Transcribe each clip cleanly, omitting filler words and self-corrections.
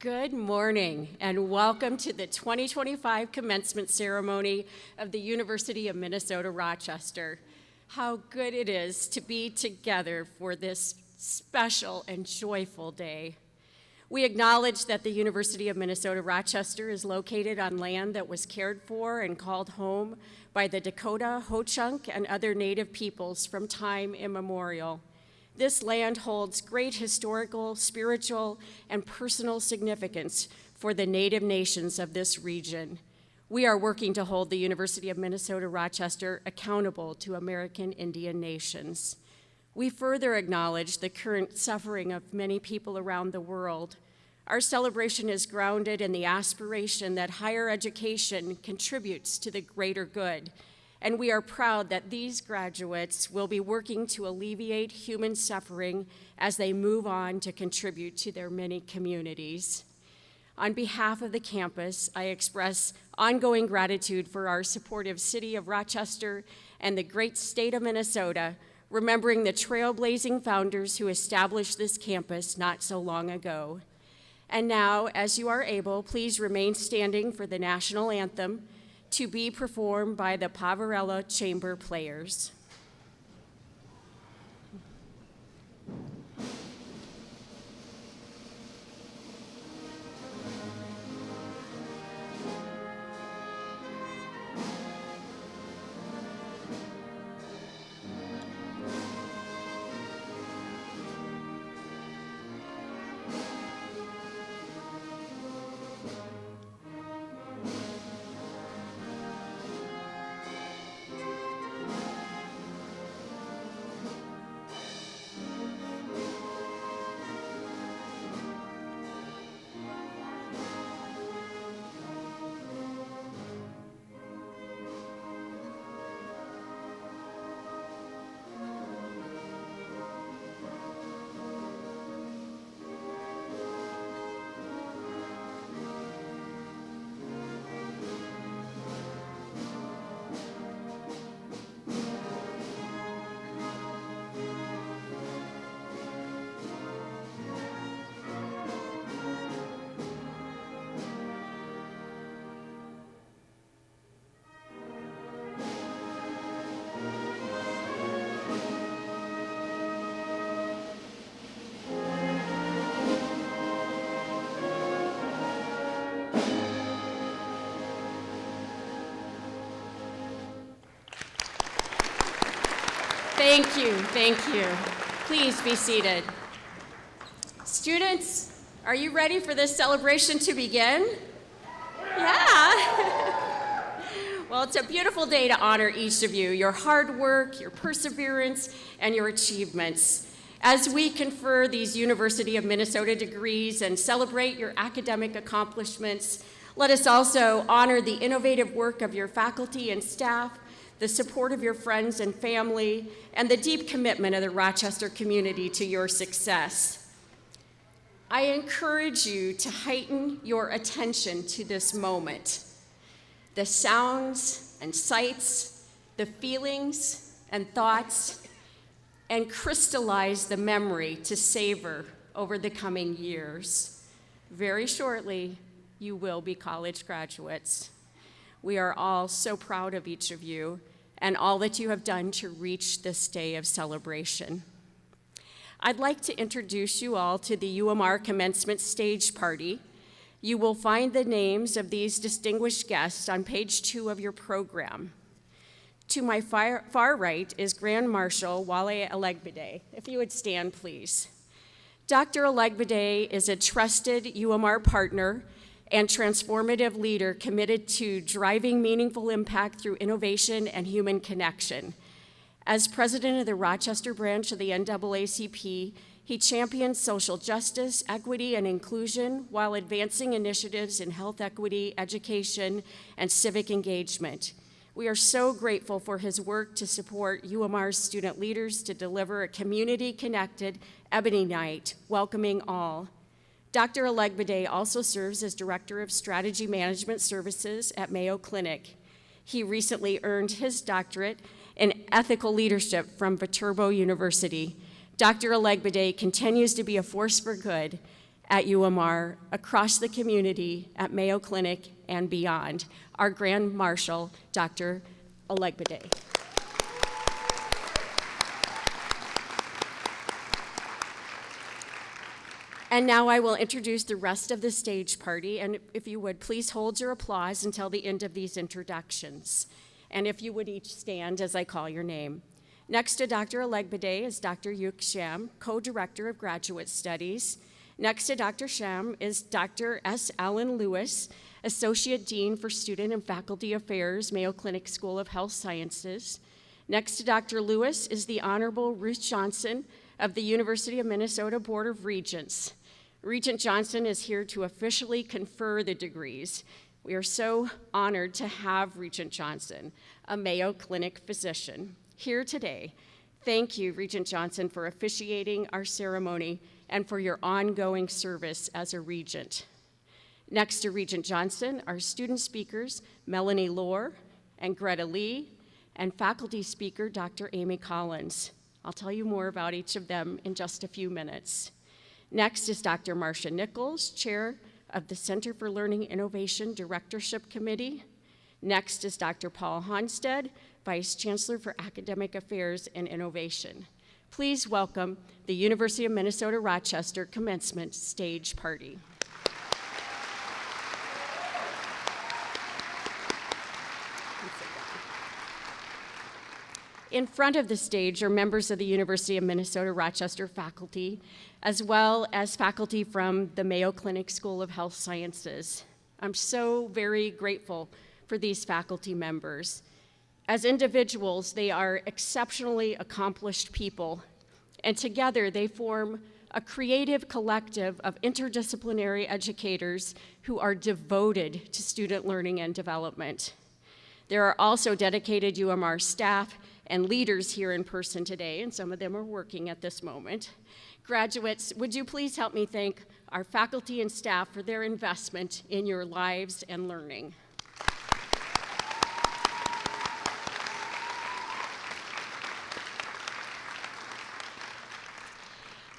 Good morning and welcome to the 2025 commencement ceremony of the University of Minnesota Rochester. How good it is to be together for this special and joyful day. We acknowledge that the University of Minnesota Rochester is located on land that was cared for and called home by the Dakota, Ho-Chunk, and other Native peoples from time immemorial. This land holds great historical, spiritual, and personal significance for the Native nations of this region. We are working to hold the University of Minnesota Rochester accountable to American Indian nations. We further acknowledge the current suffering of many people around the world. Our celebration is grounded in the aspiration that higher education contributes to the greater good, and we are proud that these graduates will be working to alleviate human suffering as they move on to contribute to their many communities. On behalf of the campus, I express ongoing gratitude for our supportive city of Rochester and the great state of Minnesota, remembering the trailblazing founders who established this campus not so long ago. And now, as you are able, please remain standing for the national anthem, to be performed by the Pavarella Chamber Players. Thank you. Please be seated. Students, are you ready for this celebration to begin? Yeah. Well, it's a beautiful day to honor each of you, your hard work, your perseverance, and your achievements. As we confer these University of Minnesota degrees and celebrate your academic accomplishments, let us also honor the innovative work of your faculty and staff, the support of your friends and family, and the deep commitment of the Rochester community to your success. I encourage you to heighten your attention to this moment. The sounds and sights, the feelings and thoughts, and crystallize the memory to savor over the coming years. Very shortly, you will be college graduates. We are all so proud of each of you and all that you have done to reach this day of celebration. I'd like to introduce you all to the UMR Commencement Stage Party. You will find the names of these distinguished guests on page 2 of your program. To my far right is Grand Marshal Wale Alegbede. If you would stand, please. Dr. Alegbede is a trusted UMR partner and transformative leader committed to driving meaningful impact through innovation and human connection. As president of the Rochester branch of the NAACP, he champions social justice, equity, and inclusion while advancing initiatives in health equity, education, and civic engagement. We are so grateful for his work to support UMR's student leaders to deliver a community-connected Ebony Night, welcoming all. Dr. Alegbede also serves as Director of Strategy Management Services at Mayo Clinic. He recently earned his doctorate in ethical leadership from Viterbo University. Dr. Alegbede continues to be a force for good at UMR, across the community, at Mayo Clinic, and beyond, our Grand Marshal, Dr. Olegbede. And now I will introduce the rest of the stage party, and if you would, please hold your applause until the end of these introductions. And if you would each stand as I call your name. Next to Dr. Olegbede is Dr. Yuk Sham, Co-Director of Graduate Studies. Next to Dr. Sham is Dr. S. Allen Lewis, Associate Dean for Student and Faculty Affairs, Mayo Clinic School of Health Sciences. Next to Dr. Lewis is the Honorable Ruth Johnson of the University of Minnesota Board of Regents. Regent Johnson is here to officially confer the degrees. We are so honored to have Regent Johnson, a Mayo Clinic physician, here today. Thank you, Regent Johnson, for officiating our ceremony and for your ongoing service as a regent. Next to Regent Johnson are student speakers Melanie Lohr and Greta Lee, and faculty speaker Dr. Amy Collins. I'll tell you more about each of them in just a few minutes. Next is Dr. Marcia Nichols, Chair of the Center for Learning Innovation Directorship Committee. Next is Dr. Paul Honstead, Vice Chancellor for Academic Affairs and Innovation. Please welcome the University of Minnesota Rochester Commencement Stage Party. In front of the stage are members of the University of Minnesota Rochester faculty, as well as faculty from the Mayo Clinic School of Health Sciences. I'm so very grateful for these faculty members. As individuals, they are exceptionally accomplished people, and together they form a creative collective of interdisciplinary educators who are devoted to student learning and development. There are also dedicated UMR staff and leaders here in person today, and some of them are working at this moment. Graduates, would you please help me thank our faculty and staff for their investment in your lives and learning.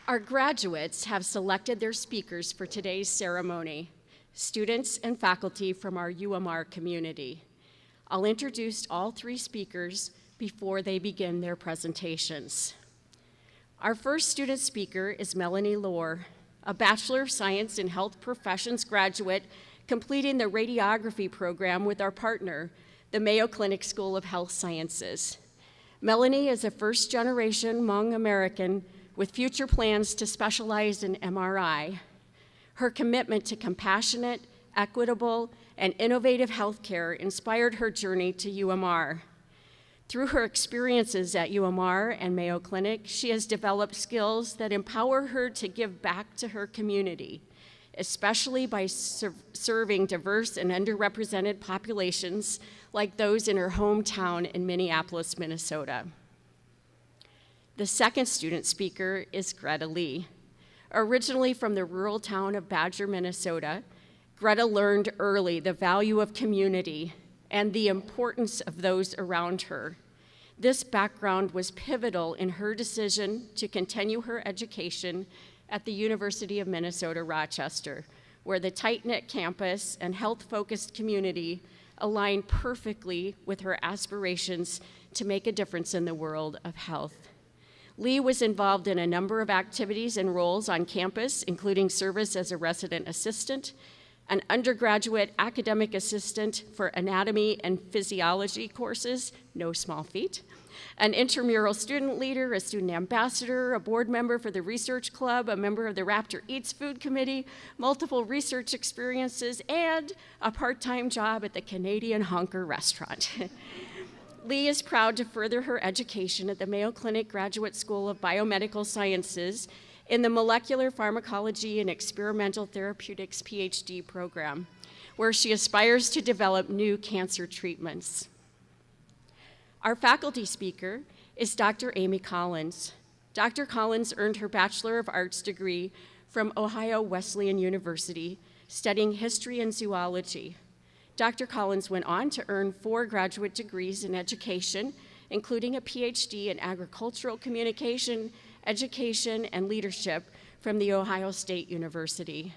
Our graduates have selected their speakers for today's ceremony, students and faculty from our UMR community. I'll introduce all three speakers before they begin their presentations. Our first student speaker is Melanie Lohr, a Bachelor of Science in Health Professions graduate completing the radiography program with our partner, the Mayo Clinic School of Health Sciences. Melanie is a first-generation Hmong American with future plans to specialize in MRI. Her commitment to compassionate, equitable, and innovative healthcare inspired her journey to UMR. Through her experiences at UMR and Mayo Clinic, she has developed skills that empower her to give back to her community, especially by serving diverse and underrepresented populations like those in her hometown in Minneapolis, Minnesota. The second student speaker is Greta Lee. Originally from the rural town of Badger, Minnesota, Greta learned early the value of community and the importance of those around her. This background was pivotal in her decision to continue her education at the University of Minnesota Rochester, where the tight-knit campus and health-focused community align perfectly with her aspirations to make a difference in the world of health. Lee was involved in a number of activities and roles on campus, including service as a resident assistant, an undergraduate academic assistant for anatomy and physiology courses, no small feat, an intramural student leader, a student ambassador, a board member for the research club, a member of the Raptor Eats Food Committee, multiple research experiences, and a part-time job at the Canadian Honker restaurant. Lee is proud to further her education at the Mayo Clinic Graduate School of Biomedical Sciences in the Molecular Pharmacology and Experimental Therapeutics PhD program, where she aspires to develop new cancer treatments. Our faculty speaker is Dr. Amy Collins. Dr. Collins earned her Bachelor of Arts degree from Ohio Wesleyan University, studying history and zoology. Dr. Collins went on to earn 4 graduate degrees in education, including a PhD in agricultural communication, education, and leadership from The Ohio State University.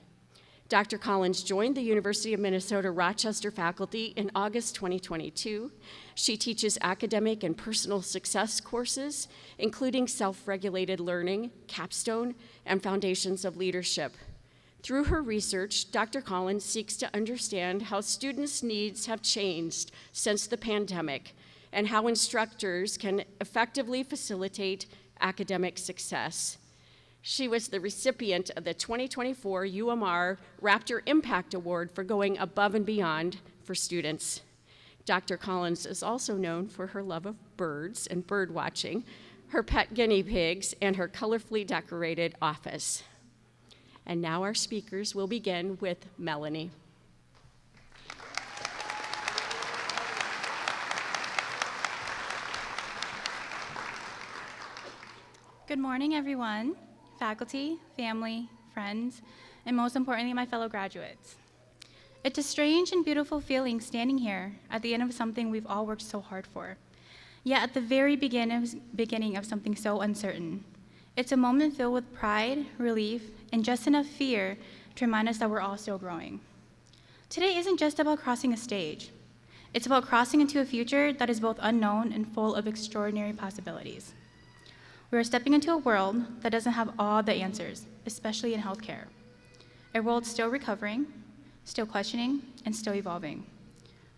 Dr. Collins joined the University of Minnesota Rochester faculty in August 2022. She teaches academic and personal success courses, including self-regulated learning, capstone, and foundations of leadership. Through her research, Dr. Collins seeks to understand how students' needs have changed since the pandemic and how instructors can effectively facilitate academic success. She was the recipient of the 2024 UMR Raptor Impact Award for going above and beyond for students. Dr. Collins is also known for her love of birds and bird watching, her pet guinea pigs, and her colorfully decorated office. And now our speakers will begin with Melanie. Good morning, everyone. Faculty, family, friends, and most importantly, my fellow graduates. It's a strange and beautiful feeling standing here at the end of something we've all worked so hard for, yet at the very beginning of something so uncertain. It's a moment filled with pride, relief, and just enough fear to remind us that we're all still growing. Today isn't just about crossing a stage. It's about crossing into a future that is both unknown and full of extraordinary possibilities. We are stepping into a world that doesn't have all the answers, especially in healthcare. A world still recovering, still questioning, and still evolving.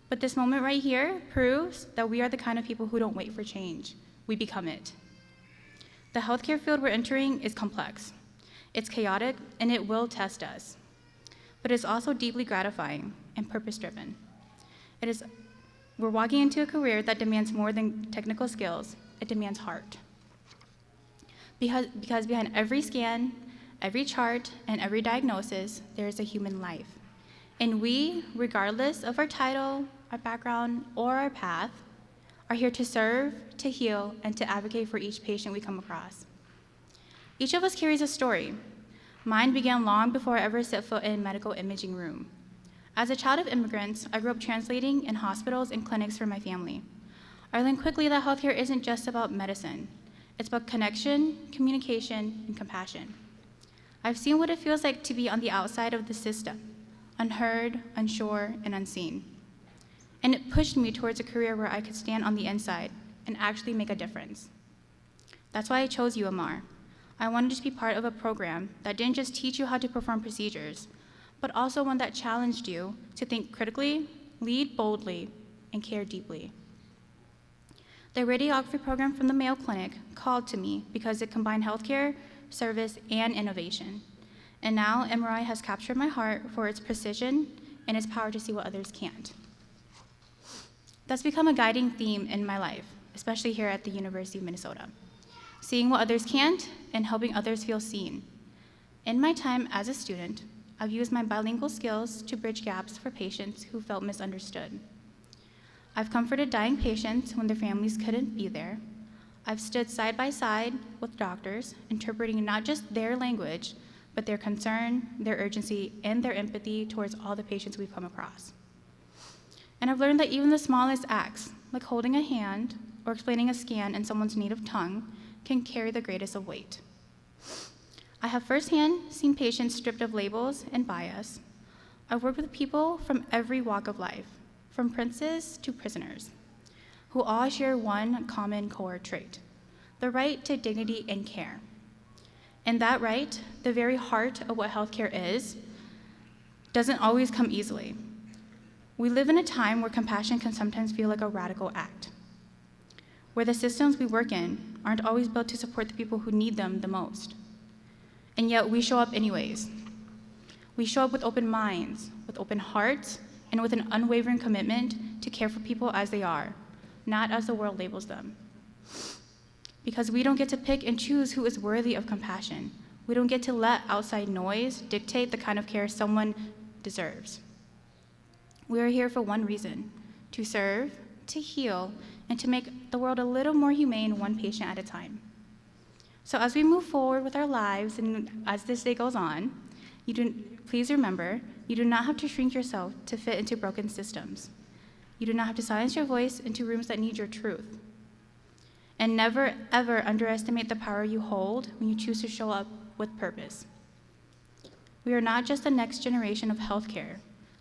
But this moment right here proves that we are the kind of people who don't wait for change. We become it. The healthcare field we're entering is complex. It's chaotic, and it will test us. But it's also deeply gratifying and purpose-driven. We're walking into a career that demands more than technical skills. It demands heart. Because behind every scan, every chart, and every diagnosis, there is a human life. And we, regardless of our title, our background, or our path, are here to serve, to heal, and to advocate for each patient we come across. Each of us carries a story. Mine began long before I ever set foot in a medical imaging room. As a child of immigrants, I grew up translating in hospitals and clinics for my family. I learned quickly that healthcare isn't just about medicine. It's about connection, communication, and compassion. I've seen what it feels like to be on the outside of the system, unheard, unsure, and unseen. And it pushed me towards a career where I could stand on the inside and actually make a difference. That's why I chose UMR. I wanted to be part of a program that didn't just teach you how to perform procedures, but also one that challenged you to think critically, lead boldly, and care deeply. The radiography program from the Mayo Clinic called to me because it combined healthcare, service, and innovation. And now MRI has captured my heart for its precision and its power to see what others can't. That's become a guiding theme in my life, especially here at the University of Minnesota. Seeing what others can't and helping others feel seen. In my time as a student, I've used my bilingual skills to bridge gaps for patients who felt misunderstood. I've comforted dying patients when their families couldn't be there. I've stood side by side with doctors, interpreting not just their language, but their concern, their urgency, and their empathy towards all the patients we've come across. And I've learned that even the smallest acts, like holding a hand or explaining a scan in someone's native tongue, can carry the greatest of weight. I have firsthand seen patients stripped of labels and bias. I've worked with people from every walk of life, from princes to prisoners, who all share one common core trait: the right to dignity and care. And that right, the very heart of what healthcare is, doesn't always come easily. We live in a time where compassion can sometimes feel like a radical act, where the systems we work in aren't always built to support the people who need them the most. And yet we show up anyways. We show up with open minds, with open hearts, and with an unwavering commitment to care for people as they are, not as the world labels them. Because we don't get to pick and choose who is worthy of compassion. We don't get to let outside noise dictate the kind of care someone deserves. We are here for one reason: to serve, to heal, and to make the world a little more humane, one patient at a time. So as we move forward with our lives and as this day goes on, please remember, you do not have to shrink yourself to fit into broken systems. You do not have to silence your voice into rooms that need your truth. And never, ever underestimate the power you hold when you choose to show up with purpose. We are not just the next generation of healthcare.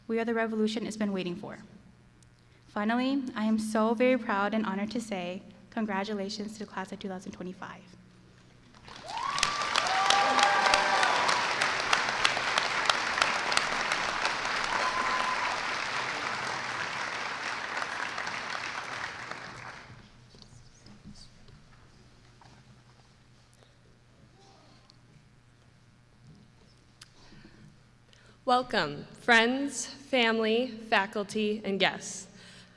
We are the revolution it's been waiting for. Finally, I am so very proud and honored to say congratulations to the class of 2025. Welcome, friends, family, faculty, and guests.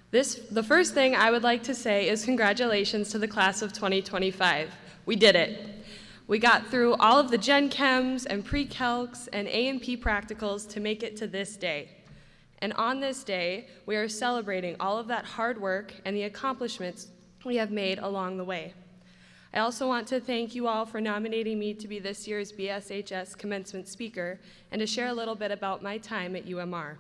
The first thing I would like to say is congratulations to the class of 2025. We did it. We got through all of the Gen Chems and pre-calcs and A&P practicals to make it to this day. And on this day, we are celebrating all of that hard work and the accomplishments we have made along the way. I also want to thank you all for nominating me to be this year's BSHS Commencement Speaker and to share a little bit about my time at UMR.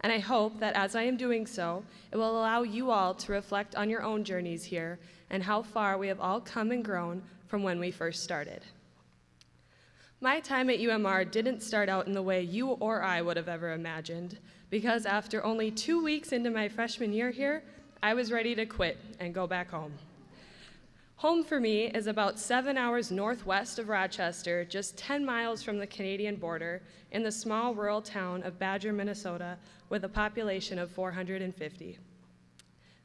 And I hope that as I am doing so, it will allow you all to reflect on your own journeys here and how far we have all come and grown from when we first started. My time at UMR didn't start out in the way you or I would have ever imagined, because after only 2 weeks into my freshman year here, I was ready to quit and go back home. Home for me is about 7 hours northwest of Rochester, just 10 miles from the Canadian border, in the small rural town of Badger, Minnesota, with a population of 450.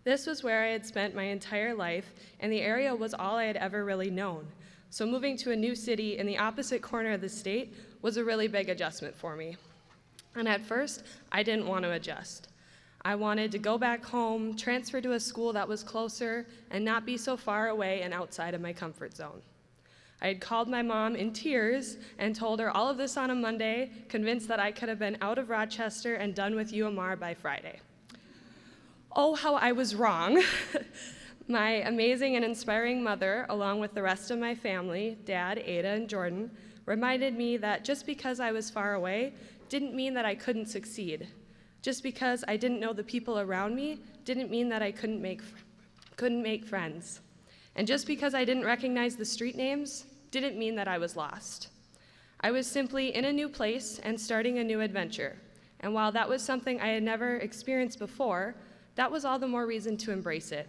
This was where I had spent my entire life, and the area was all I had ever really known. So moving to a new city in the opposite corner of the state was a really big adjustment for me. And at first, I didn't want to adjust. I wanted to go back home, transfer to a school that was closer, and not be so far away and outside of my comfort zone. I had called my mom in tears and told her all of this on a Monday, convinced that I could have been out of Rochester and done with UMR by Friday. Oh, how I was wrong. My amazing and inspiring mother, along with the rest of my family, Dad, Ada, and Jordan, reminded me that just because I was far away didn't mean that I couldn't succeed. Just because I didn't know the people around me didn't mean that I couldn't make friends. And just because I didn't recognize the street names didn't mean that I was lost. I was simply in a new place and starting a new adventure. And while that was something I had never experienced before, that was all the more reason to embrace it.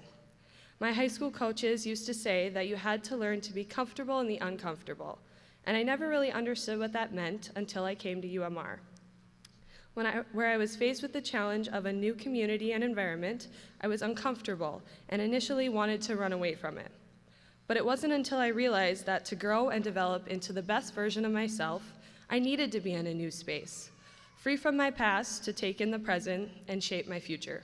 My high school coaches used to say that you had to learn to be comfortable in the uncomfortable. And I never really understood what that meant until I came to UMR. Where I was faced with the challenge of a new community and environment, I was uncomfortable and initially wanted to run away from it. But it wasn't until I realized that to grow and develop into the best version of myself, I needed to be in a new space, free from my past to take in the present and shape my future.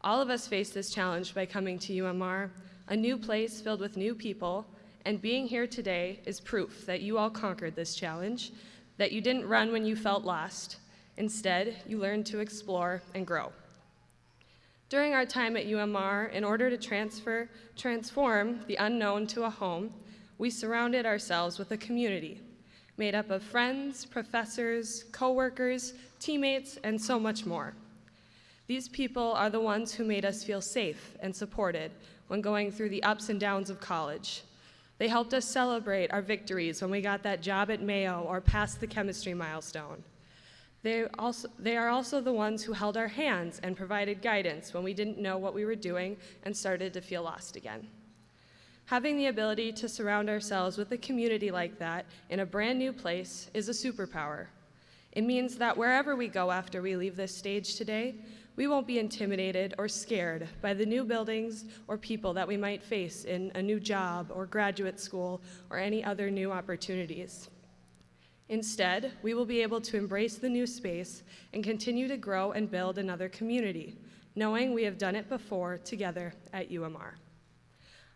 All of us face this challenge by coming to UMR, a new place filled with new people, and being here today is proof that you all conquered this challenge, that you didn't run when you felt lost. Instead, you learned to explore and grow. During our time at UMR, in order to transform the unknown to a home, we surrounded ourselves with a community made up of friends, professors, coworkers, teammates, and so much more. These people are the ones who made us feel safe and supported when going through the ups and downs of college. They helped us celebrate our victories when we got that job at Mayo or passed the chemistry milestone. They are also the ones who held our hands and provided guidance when we didn't know what we were doing and started to feel lost again. Having the ability to surround ourselves with a community like that in a brand new place is a superpower. It means that wherever we go after we leave this stage today, we won't be intimidated or scared by the new buildings or people that we might face in a new job or graduate school or any other new opportunities. Instead, we will be able to embrace the new space and continue to grow and build another community, knowing we have done it before together at UMR.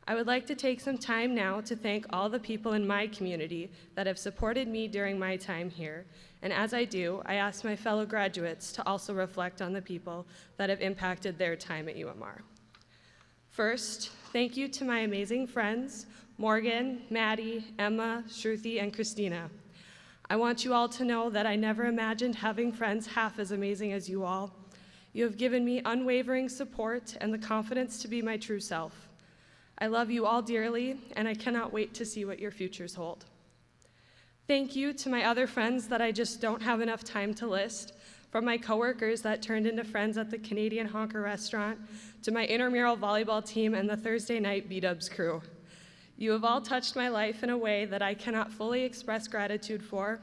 I would like to take some time now to thank all the people in my community that have supported me during my time here, and as I do, I ask my fellow graduates to also reflect on the people that have impacted their time at UMR. First, thank you to my amazing friends, Morgan, Maddie, Emma, Shruti, and Christina. I want you all to know that I never imagined having friends half as amazing as you all. You have given me unwavering support and the confidence to be my true self. I love you all dearly, and I cannot wait to see what your futures hold. Thank you to my other friends that I just don't have enough time to list, from my coworkers that turned into friends at the Canadian Honker restaurant, to my intramural volleyball team and the Thursday night B-Dubs crew. You have all touched my life in a way that I cannot fully express gratitude for.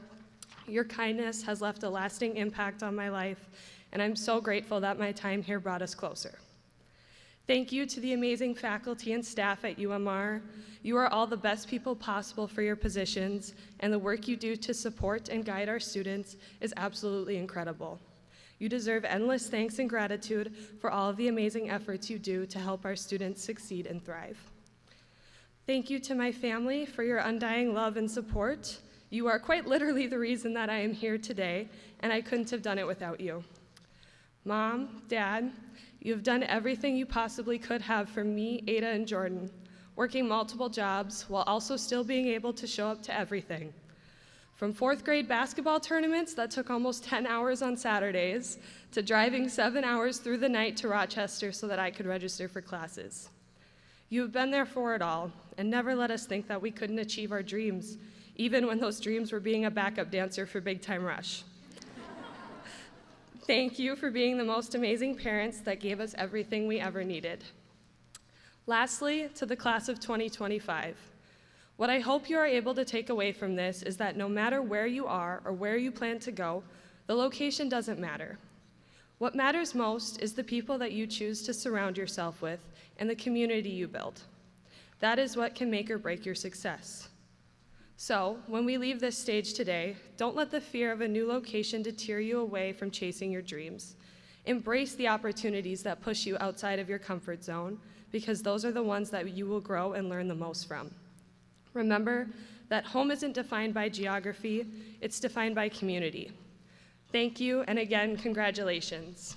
Your kindness has left a lasting impact on my life, and I'm so grateful that my time here brought us closer. Thank you to the amazing faculty and staff at UMR. You are all the best people possible for your positions, and the work you do to support and guide our students is absolutely incredible. You deserve endless thanks and gratitude for all of the amazing efforts you do to help our students succeed and thrive. Thank you to my family for your undying love and support. You are quite literally the reason that I am here today, and I couldn't have done it without you. Mom, Dad, you have done everything you possibly could have for me, Ada, and Jordan, working multiple jobs while also still being able to show up to everything. From 4th grade basketball tournaments that took almost 10 hours on Saturdays, to driving 7 hours through the night to Rochester so that I could register for classes. You have been there for it all, and never let us think that we couldn't achieve our dreams, even when those dreams were being a backup dancer for Big Time Rush. Thank you for being the most amazing parents that gave us everything we ever needed. Lastly, to the class of 2025, what I hope you are able to take away from this is that no matter where you are or where you plan to go, the location doesn't matter. What matters most is the people that you choose to surround yourself with and the community you build. That is what can make or break your success. So, when we leave this stage today, don't let the fear of a new location deter you away from chasing your dreams. Embrace the opportunities that push you outside of your comfort zone, because those are the ones that you will grow and learn the most from. Remember that home isn't defined by geography, it's defined by community. Thank you, and again, congratulations.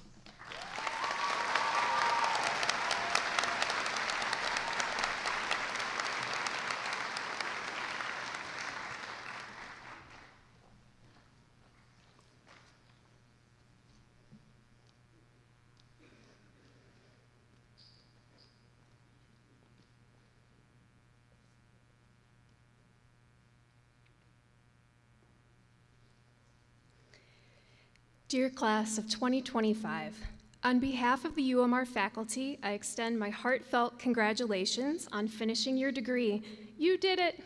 Dear class of 2025, on behalf of the UMR faculty, I extend my heartfelt congratulations on finishing your degree. You did it!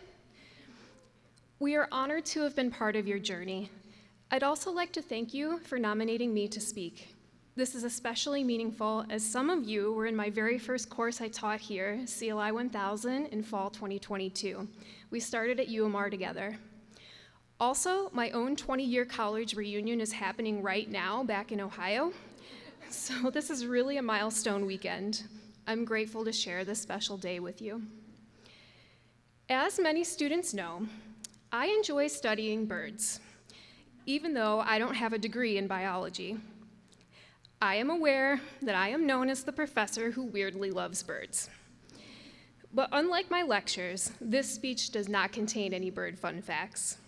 We are honored to have been part of your journey. I'd also like to thank you for nominating me to speak. This is especially meaningful as some of you were in my very first course I taught here, CLI 1000, in fall 2022. We started at UMR together. Also, my own 20-year college reunion is happening right now back in Ohio. So this is really a milestone weekend. I'm grateful to share this special day with you. As many students know, I enjoy studying birds, even though I don't have a degree in biology. I am aware that I am known as the professor who weirdly loves birds. But unlike my lectures, this speech does not contain any bird fun facts.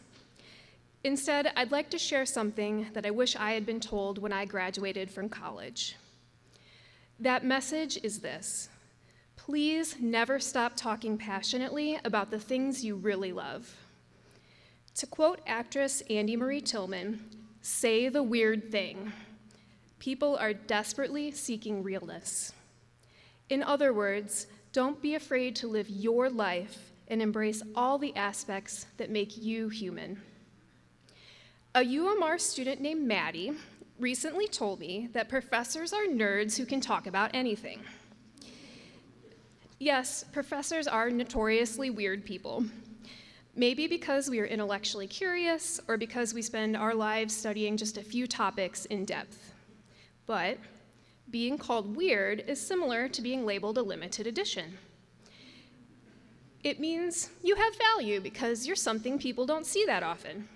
Instead, I'd like to share something that I wish I had been told when I graduated from college. That message is this: please never stop talking passionately about the things you really love. To quote actress Andy Marie Tillman, say the weird thing. People are desperately seeking realness. In other words, don't be afraid to live your life and embrace all the aspects that make you human. A UMR student named Maddie recently told me that professors are nerds who can talk about anything. Yes, professors are notoriously weird people. Maybe because we are intellectually curious or because we spend our lives studying just a few topics in depth. But being called weird is similar to being labeled a limited edition. It means you have value because you're something people don't see that often.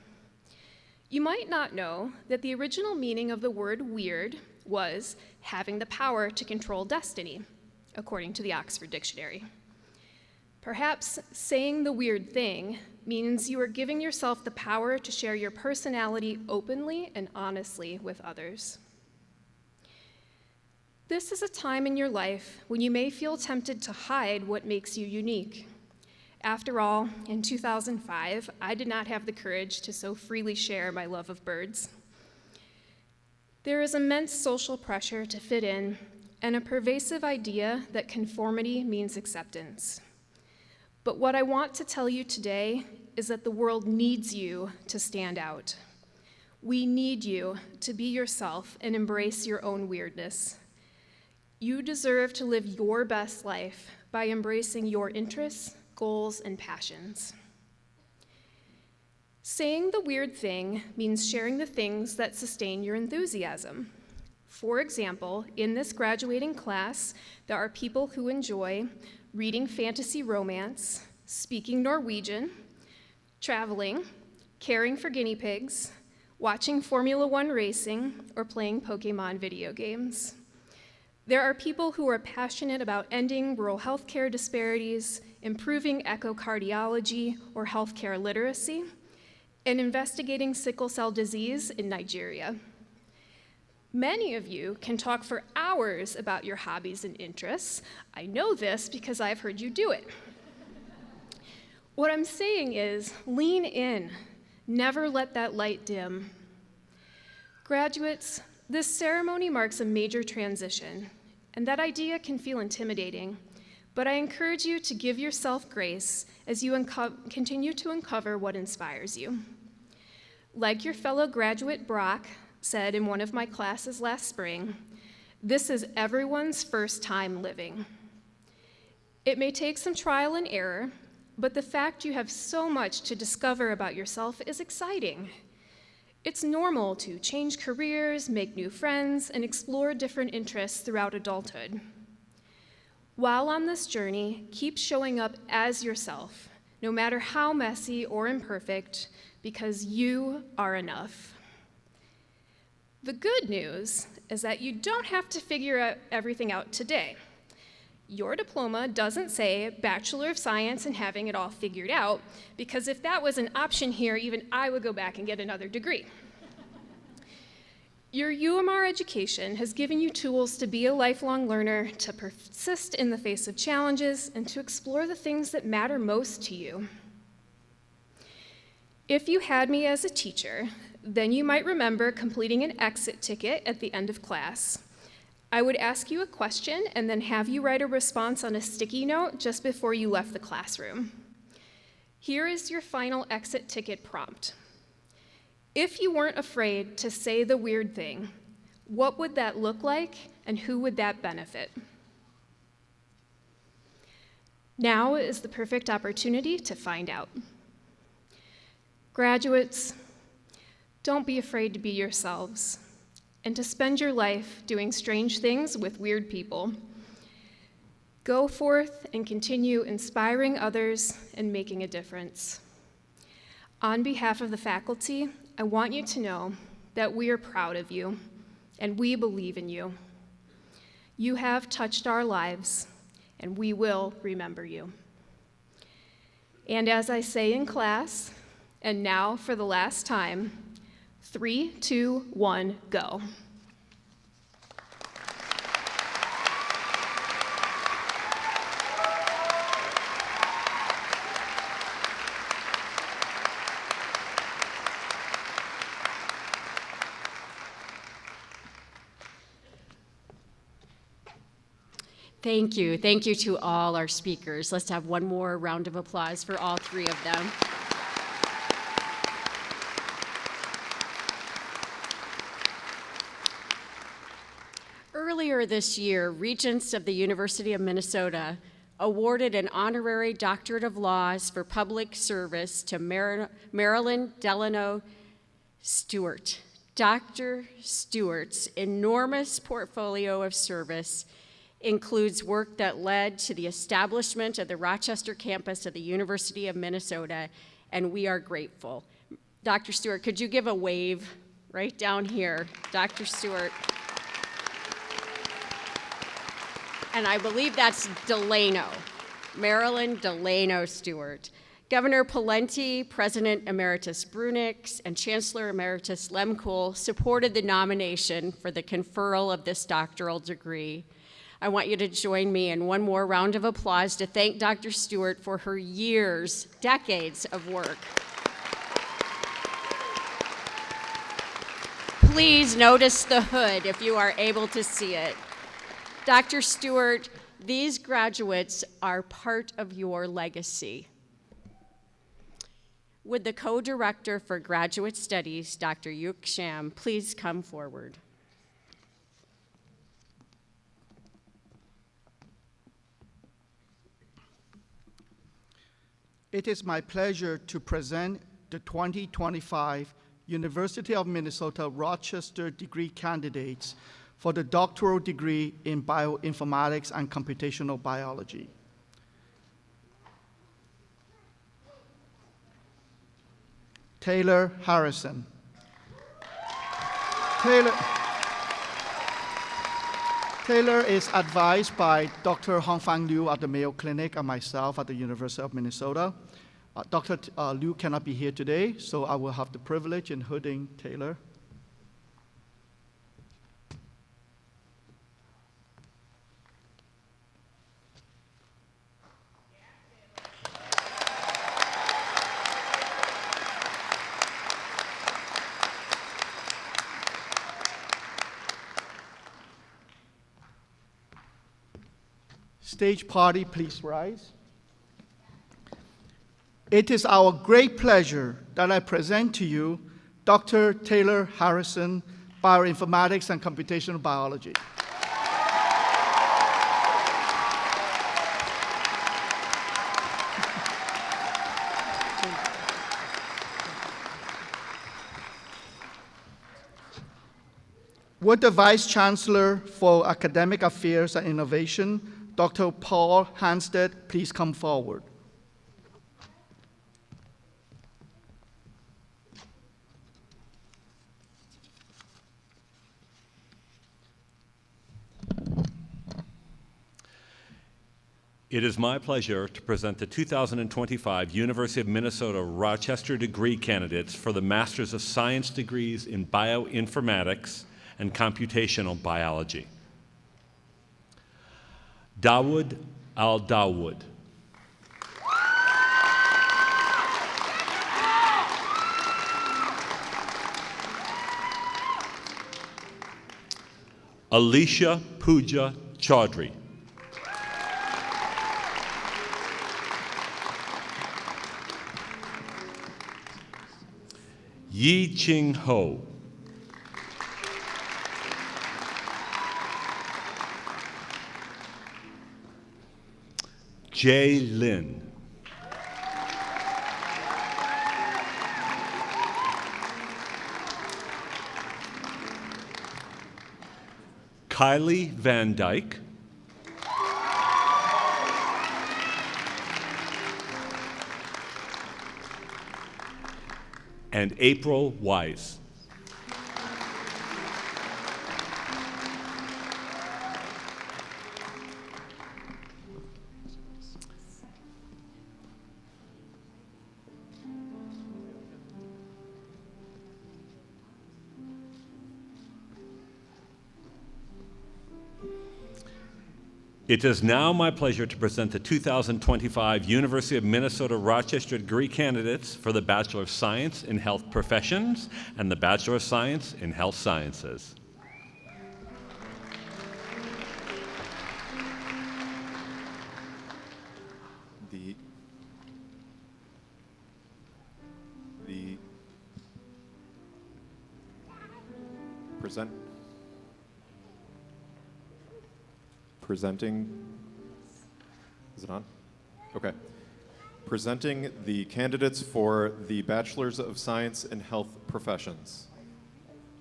You might not know that the original meaning of the word weird was having the power to control destiny, according to the Oxford Dictionary. Perhaps saying the weird thing means you are giving yourself the power to share your personality openly and honestly with others. This is a time in your life when you may feel tempted to hide what makes you unique. After all, in 2005, I did not have the courage to so freely share my love of birds. There is immense social pressure to fit in and a pervasive idea that conformity means acceptance. But what I want to tell you today is that the world needs you to stand out. We need you to be yourself and embrace your own weirdness. You deserve to live your best life by embracing your interests, goals, and passions. Saying the weird thing means sharing the things that sustain your enthusiasm. For example, in this graduating class, there are people who enjoy reading fantasy romance, speaking Norwegian, traveling, caring for guinea pigs, watching Formula One racing, or playing Pokemon video games. There are people who are passionate about ending rural healthcare disparities, improving echocardiology or healthcare literacy, and investigating sickle cell disease in Nigeria. Many of you can talk for hours about your hobbies and interests. I know this because I've heard you do it. What I'm saying is, lean in. Never let that light dim. Graduates, this ceremony marks a major transition, and that idea can feel intimidating, but I encourage you to give yourself grace as you continue to uncover what inspires you. Like your fellow graduate Brock said in one of my classes last spring, this is everyone's first time living. It may take some trial and error, but the fact you have so much to discover about yourself is exciting. It's normal to change careers, make new friends, and explore different interests throughout adulthood. While on this journey, keep showing up as yourself, no matter how messy or imperfect, because you are enough. The good news is that you don't have to figure everything out today. Your diploma doesn't say Bachelor of Science and having it all figured out, because if that was an option here, even I would go back and get another degree. Your UMR education has given you tools to be a lifelong learner, to persist in the face of challenges, and to explore the things that matter most to you. If you had me as a teacher, then you might remember completing an exit ticket at the end of class. I would ask you a question and then have you write a response on a sticky note just before you left the classroom. Here is your final exit ticket prompt. If you weren't afraid to say the weird thing, what would that look like and who would that benefit? Now is the perfect opportunity to find out. Graduates, don't be afraid to be yourselves and to spend your life doing strange things with weird people. Go forth and continue inspiring others and making a difference. On behalf of the faculty, I want you to know that we are proud of you and we believe in you. You have touched our lives and we will remember you. And as I say in class, and now for the last time, 3, 2, 1, go. Thank you. Thank you to all our speakers. Let's have one more round of applause for all three of them. Earlier this year, Regents of the University of Minnesota awarded an honorary doctorate of laws for public service to Marilyn Delano Stewart. Dr. Stewart's enormous portfolio of service includes work that led to the establishment of the Rochester campus of the University of Minnesota, and we are grateful. Dr. Stewart, could you give a wave right down here? Dr. Stewart. And I believe that's Delano, Marilyn Delano Stewart. Governor Pawlenty, President Emeritus Brunix, and Chancellor Emeritus Lemkool supported the nomination for the conferral of this doctoral degree. I want you to join me in one more round of applause to thank Dr. Stewart for her years, decades of work. Please notice the hood if you are able to see it. Dr. Stewart, these graduates are part of your legacy. Would the co-director for graduate studies, Dr. Yuk Sham, please come forward? It is my pleasure to present the 2025 University of Minnesota Rochester degree candidates for the doctoral degree in bioinformatics and computational biology. Taylor Harrison. Taylor is advised by Dr. Hongfang Liu at the Mayo Clinic and myself at the University of Minnesota. Dr. Liu cannot be here today, so I will have the privilege in hooding Taylor. Stage party, please rise. It is our great pleasure that I present to you Dr. Taylor Harrison, Bioinformatics and Computational Biology. Would the Vice Chancellor for Academic Affairs and Innovation, Dr. Paul Hanstead, please come forward. It is my pleasure to present the 2025 University of Minnesota Rochester degree candidates for the Masters of Science degrees in Bioinformatics and Computational Biology. Dawood Al-Dawood. Alicia Pooja Chaudhry. Yi Ching Ho. Jay Lin. Kylie Van Dyke. And April Wise. It is now my pleasure to present the 2025 University of Minnesota Rochester degree candidates for the Bachelor of Science in Health Professions and the Bachelor of Science in Health Sciences. Presenting, is it on? Okay. Presenting the candidates for the Bachelors of Science in Health Professions.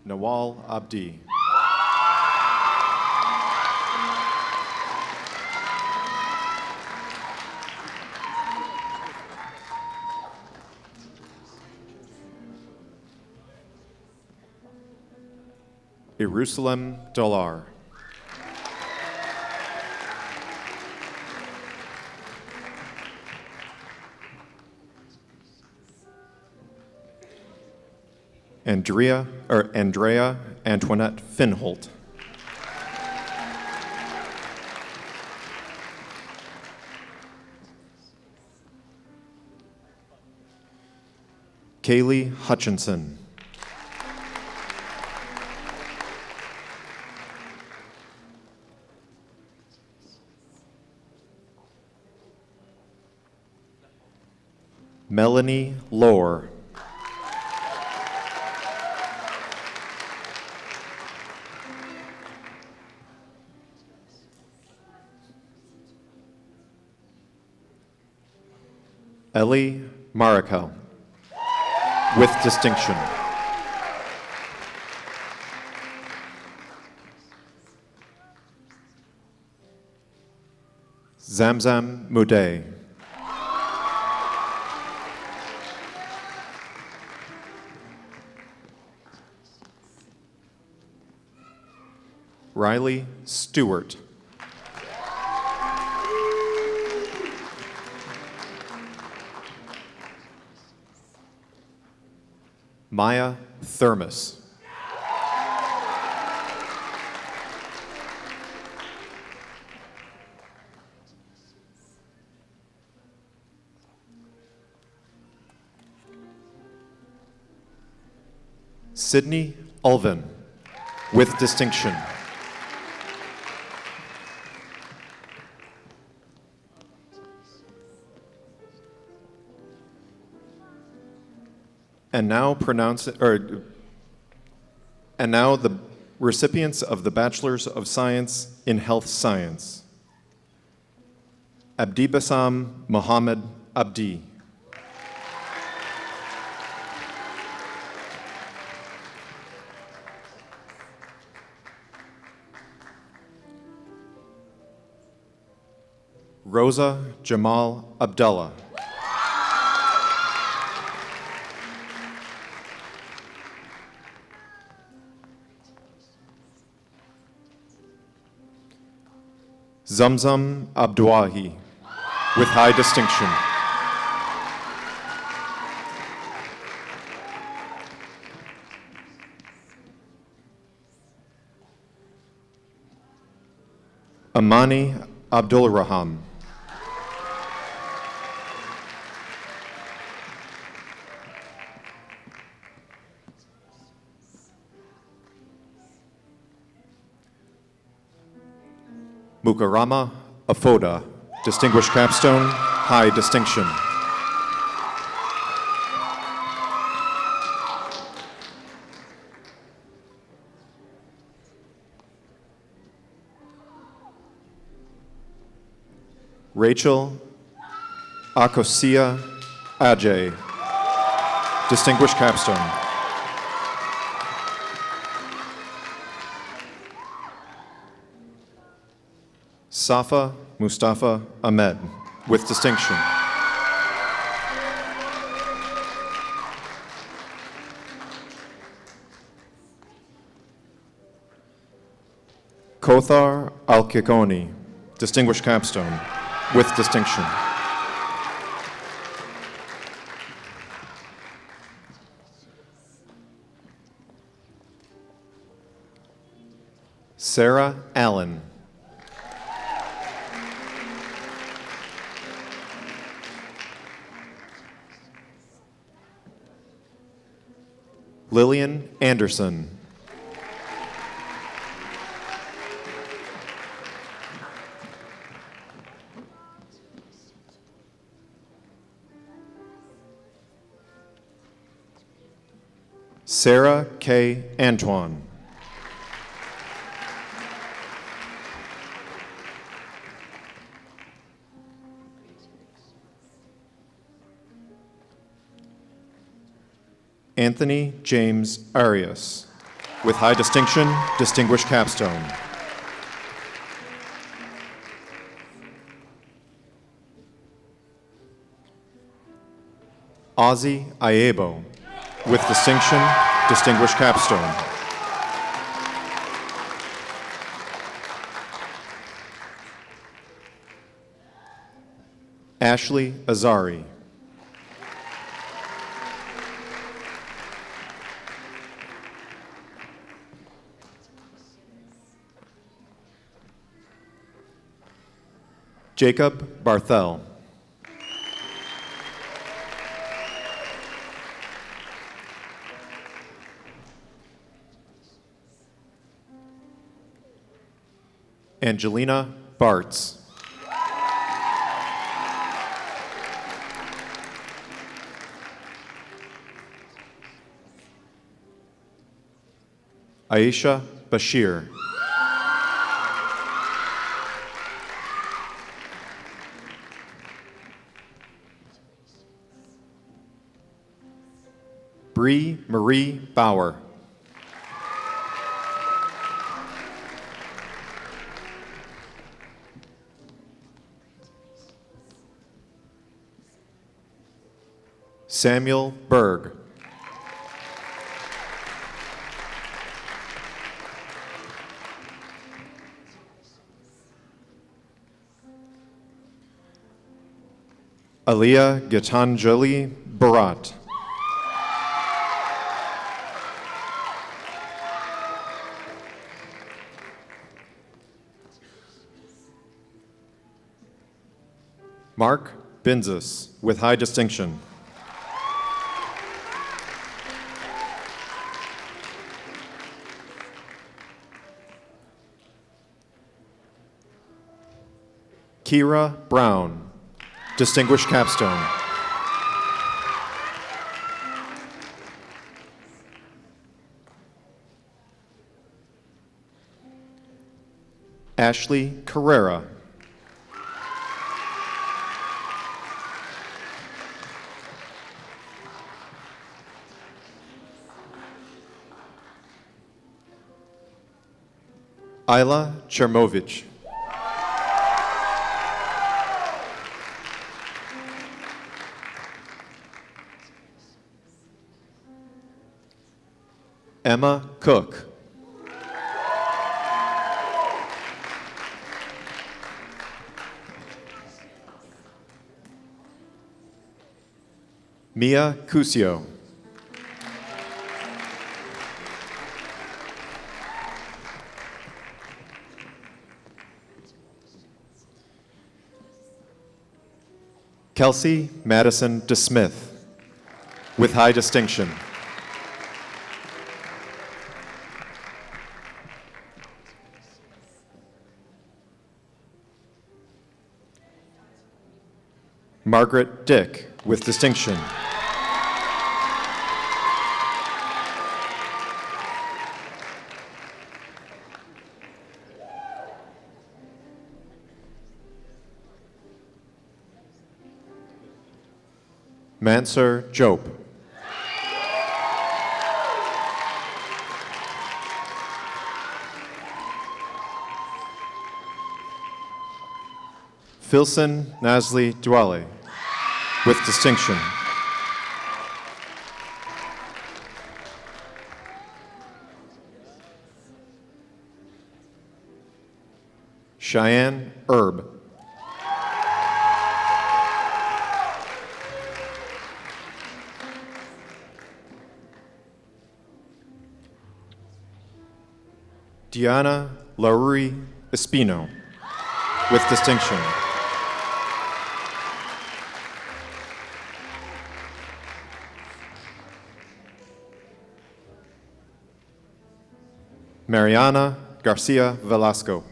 Nawal Abdi. Jerusalem Dolar. Andrea Antoinette Finholt. Kaylee Hutchinson. Melanie Lohr. Ellie Maricel, with distinction. Zamzam Moudet. Riley Stewart. Maya Thermos. Sydney Ulvin, with distinction. And now the recipients of the Bachelor's of Science in Health Science. Abdibasam Mohammed Abdi. Rosa Jamal Abdullah. Zamzam Abduahi, with high distinction. Amani Abdul Raham. Mukarama Afoda, Distinguished Capstone, High Distinction. Rachel Akosia Ajay, Distinguished Capstone. Safa Mustafa Ahmed, with distinction. Kothar Al-Kikoni, Distinguished Capstone, with distinction. Sarah Allen. Lillian Anderson. Sarah K. Antoine. Anthony James Arias, with high distinction, Distinguished Capstone. Ozzy Ayebo, with distinction, Distinguished Capstone. Ashley Azari. Jacob Barthel. Angelina Bartz. Aisha Bashir. Bree Marie Bauer. Samuel Berg. Aliyah Gitanjali Barat. Mark Binzus, with high distinction. Kira Brown, distinguished capstone. Ashley Carrera. Ayla Chermovich. Emma Cook. Mia Cusio. Kelsey Madison DeSmith, with high distinction. Margaret Dick, with distinction. Mansur Jope. Filson Nasli Dwale, with distinction. Cheyenne Erb. Diana Lauri Espino, with distinction. Mariana Garcia Velasco.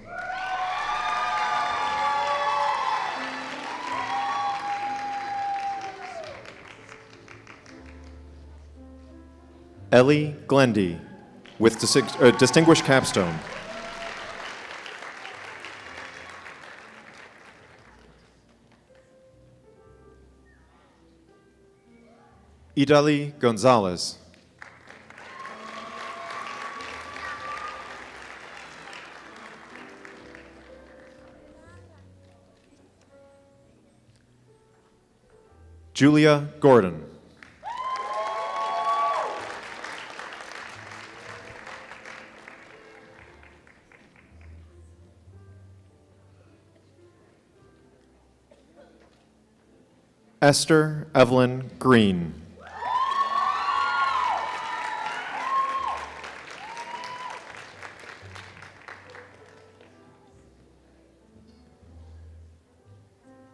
Ellie Glendy, with distinguished capstone. Idali Gonzalez. Julia Gordon. Esther Evelyn Green.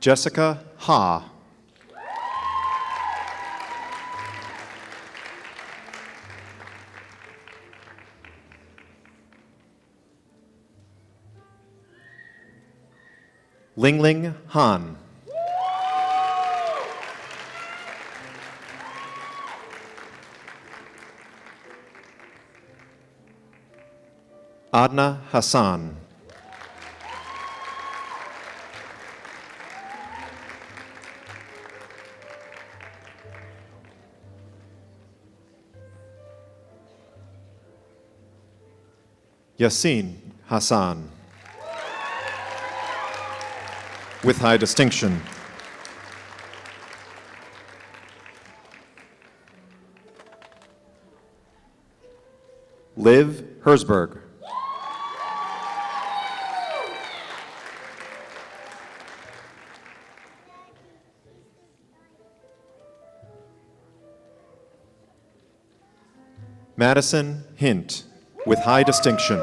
Jessica Ha. Lingling Han. Adna Hassan. Yasin Hassan. With high distinction. Liv Herzberg. Madison Hint, with high distinction.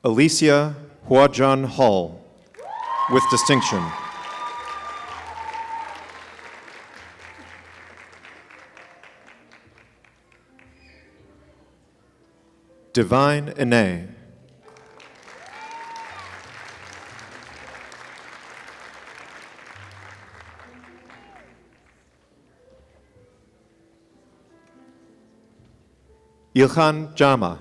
Alicia Huajan Hall, with distinction. Divine Ine. Ilhan Jama.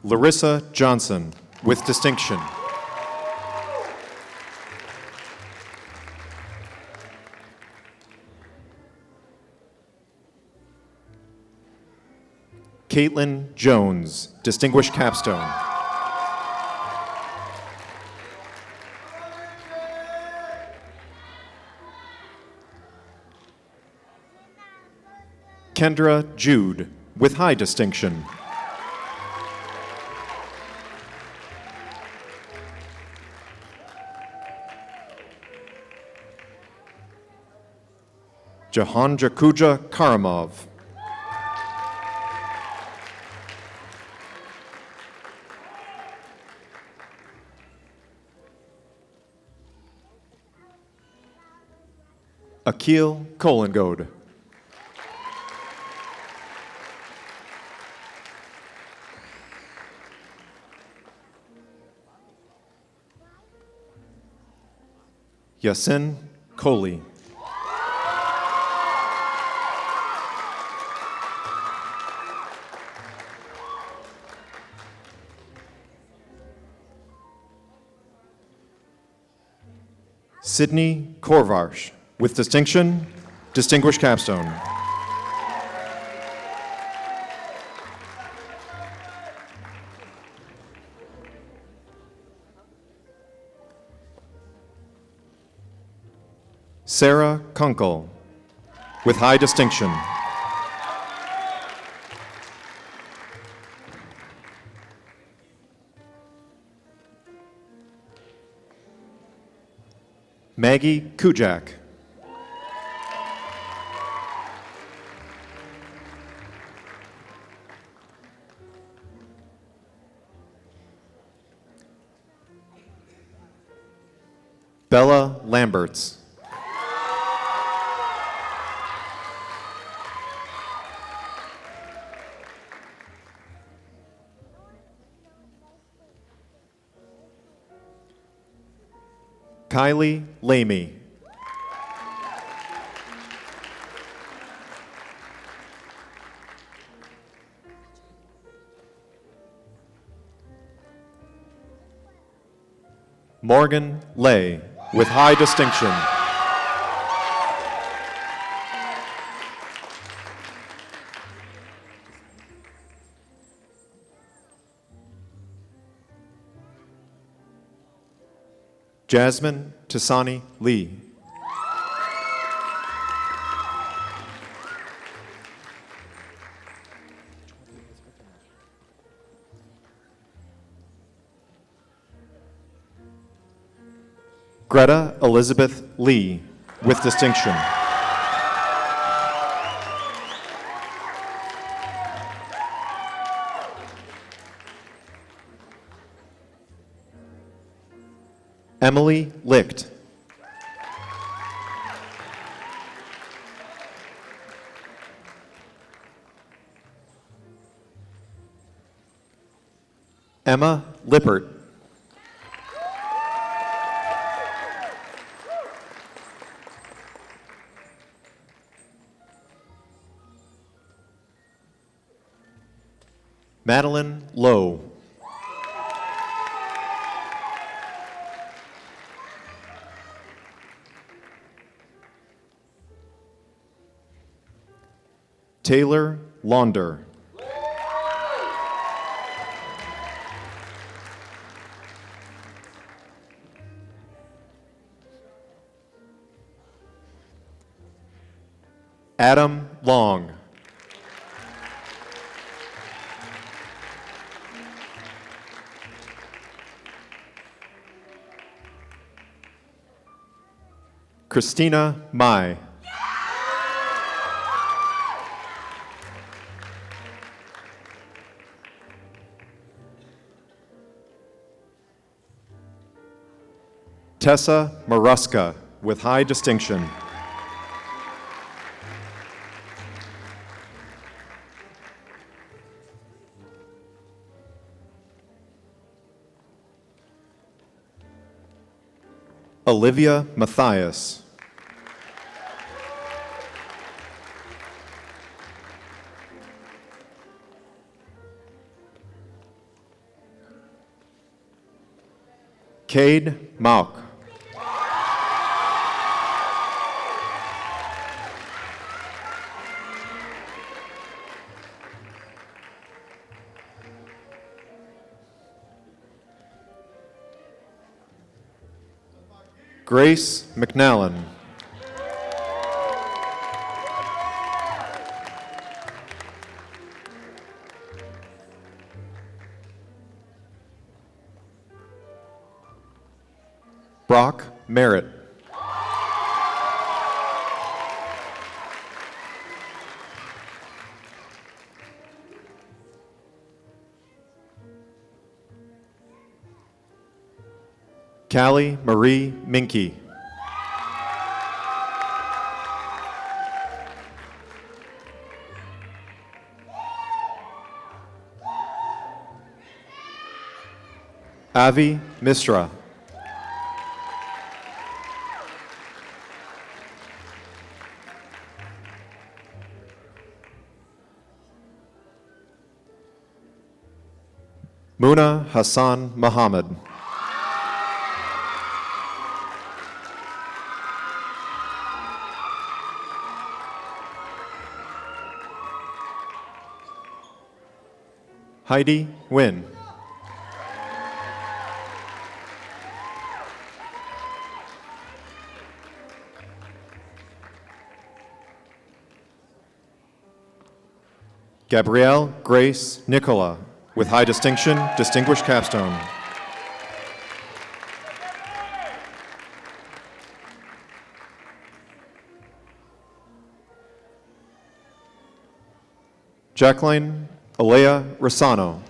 Larissa Johnson, with distinction. Caitlin Jones, Distinguished Capstone. Kendra Jude, with high distinction. Jahan Jakuja Karamov. Akil Kolengode. Yasin Kohli. Sydney Korvarsh, with distinction, Distinguished Capstone. Sarah Kunkel, with high distinction. Maggie Kujak. Bella Lamberts. Kylie Lamy. Morgan Lay, with high distinction. Jasmine Tasani Lee. Greta Elizabeth Lee, with distinction. Emily Licht. Emma Lippert. Madeline Lowe. Taylor Launder. Adam Long. Christina Mai. Tessa Maruska with high distinction. Olivia Matthias. Cade Mauk. Grace McNallen. Brock Merritt. Callie Marie Minke. Avi Misra. Muna Hassan Muhammad. Heidi Nguyen. Gabrielle Grace Nicola with high distinction, distinguished capstone. Jacqueline Alea Rosano.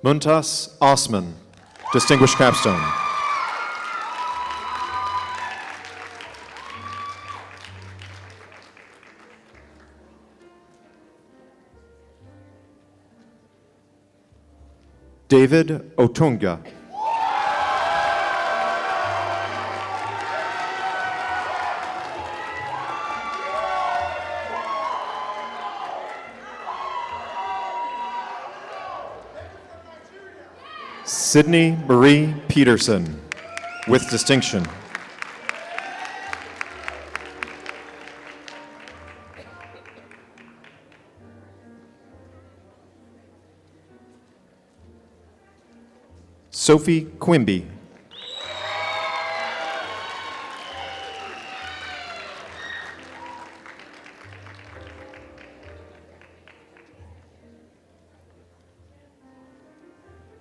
Muntas Osman, distinguished capstone. David Otunga. Sydney Marie Peterson with distinction. Sophie Quimby.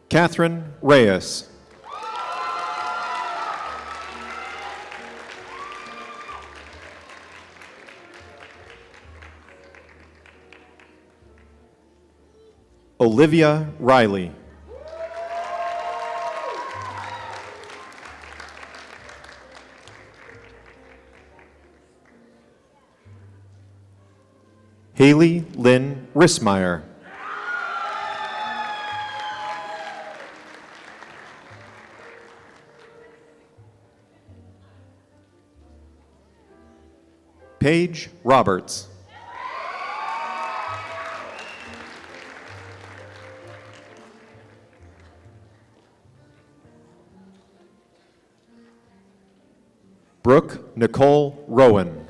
Catherine Reyes. Olivia Riley. Haley Lynn Rissmeyer. Paige Roberts. Brooke Nicole Rowan.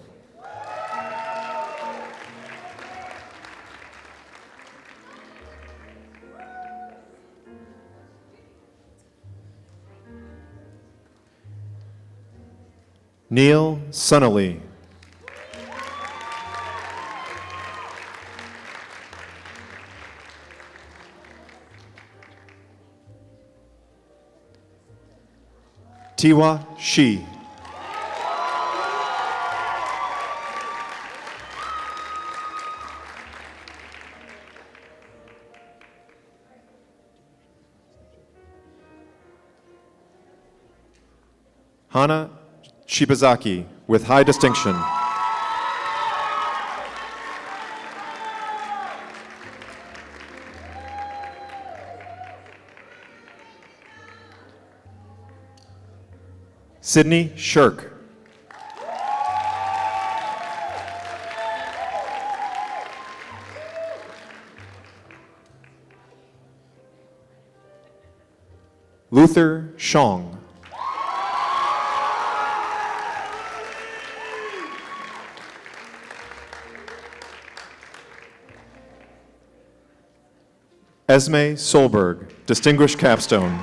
Neil Sunnelly. Tiwa Shi. Hana Shibazaki with high distinction. Sydney Shirk. Luther Shong. Esme Solberg, Distinguished Capstone.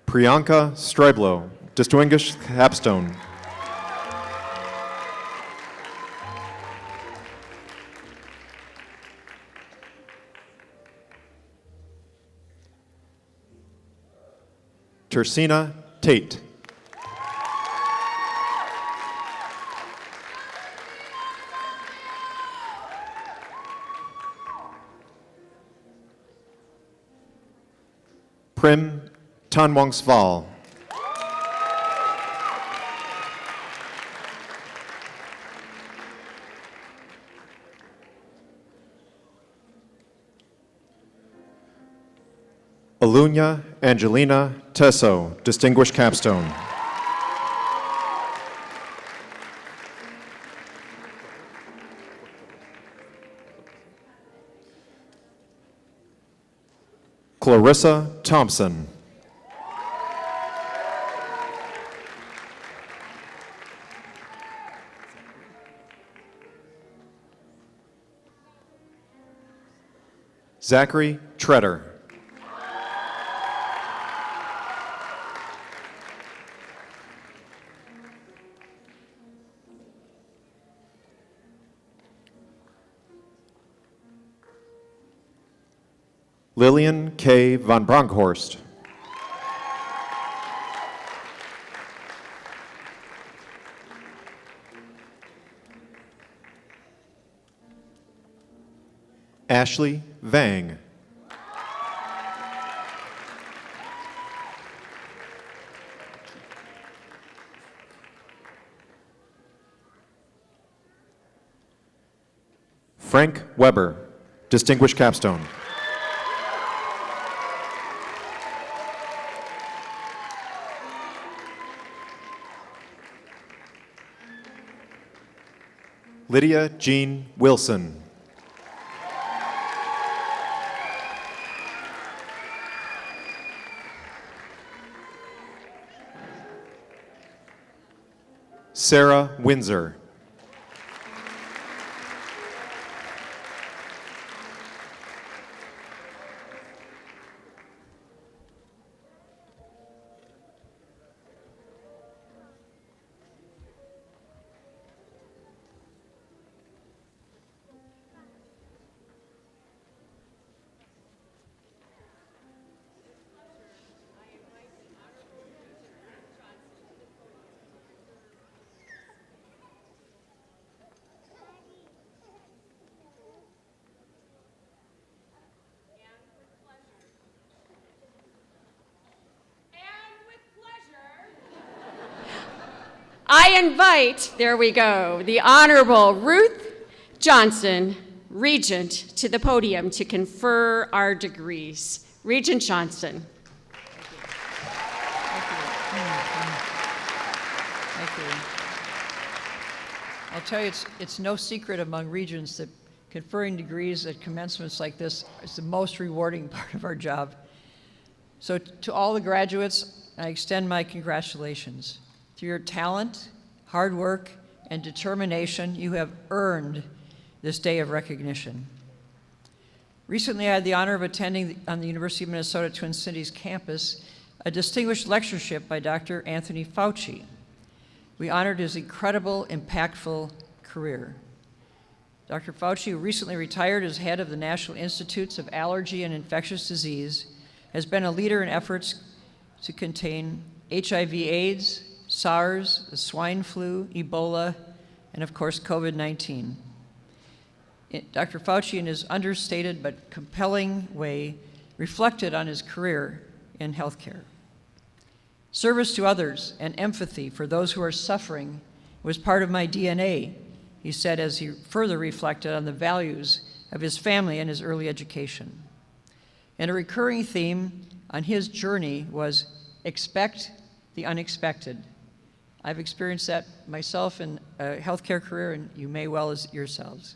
Priyanka Striblo, Distinguished Capstone. Tersina Tate. Prim Tanwangsval. Alunya Angelina Tesso, Distinguished Capstone. Clarissa Thompson. Zachary Treader. Lillian K. von Bronkhorst. Ashley Vang. Frank Weber, Distinguished Capstone. Lydia Jean Wilson. Sarah Windsor. I invite, there we go, the Honorable Ruth Johnson, Regent, to the podium to confer our degrees. Regent Johnson. Thank you. I'll tell you, it's no secret among regents that conferring degrees at commencements like this is the most rewarding part of our job. So to all the graduates, I extend my congratulations. Through your talent, hard work, and determination, you have earned this day of recognition. Recently, I had the honor of attending on the University of Minnesota Twin Cities campus a distinguished lectureship by Dr. Anthony Fauci. We honored his incredible, impactful career. Dr. Fauci, who recently retired as head of the National Institutes of Allergy and Infectious Disease, has been a leader in efforts to contain HIV/AIDS, SARS, the swine flu, Ebola, and of course, COVID-19. Dr. Fauci, in his understated but compelling way, reflected on his career in healthcare. Service to others and empathy for those who are suffering was part of my DNA, he said as he further reflected on the values of his family and his early education. And a recurring theme on his journey was expect the unexpected. I've experienced that myself in a healthcare career, and you may well as yourselves.